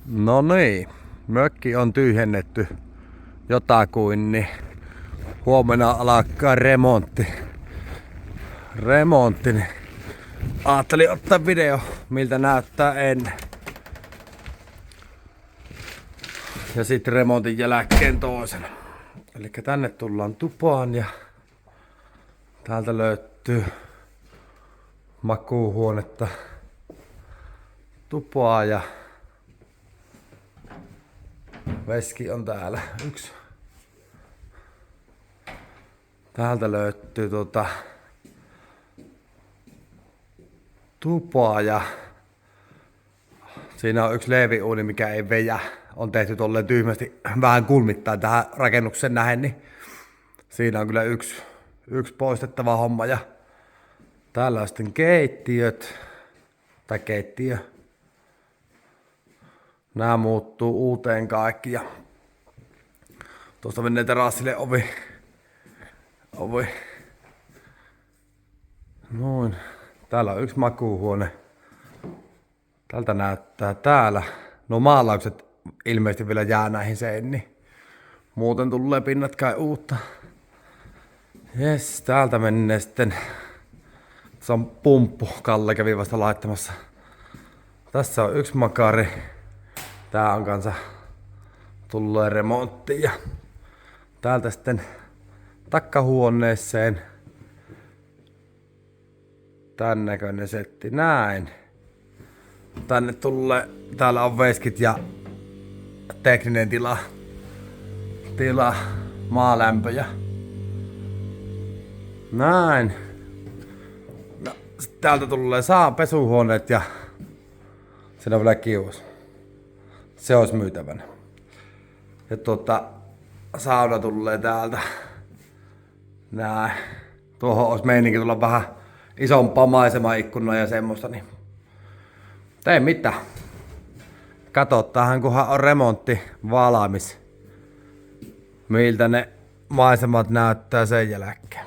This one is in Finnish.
No niin, mökki on tyhjennetty jotakuin, niin huomenna alkaa remontti, niin ajattelin ottaa video, miltä näyttää ennen. Ja sitten remontin jälkeen toisena. Eli tänne tullaan tupaan ja täältä löytyy makuuhuonetta, tupaa ja veski on täällä yksi. Täältä löytyy tupaa ja siinä on yksi leiviuuni, mikä ei vejä. On tehty tolleen tyhmästi vähän kulmittain tähän rakennuksen nähen, niin siinä on kyllä yksi poistettava homma. Ja täällä on sitten keittiöt, tai keittiö. Nää muuttuu uuteen kaikki ja tuosta menee terassille ovi. Noin. Täällä on yksi makuuhuone. Tältä näyttää täällä. No maalaukset ilmeisesti vielä jää näihin seiniin. Muuten tulee pinnat kai uutta. Jes, täältä menee sitten. Se on pumppu. Kalle kävi vasta laittamassa. Tässä on yksi makari. Tää on kanssa tullut remonttiin. Ja täältä sitten takkahuoneeseen. Tän näköinen setti. Näin. Tänne tulee, täällä on veskit ja tekninen tila, maalämpö ja näin. No, täältä tulee pesuhuoneet ja siinä on vielä kiuas. Se olisi myytävänä. Ja sauna tulee täältä. Näin. Tuohon olisi meininki tulla vähän isompaa maisemaikkuna ja semmoista, niin ei mitään. Katsotaan, kunhan on remontti valmis. Miltä ne maisemat näyttää sen jälkeen.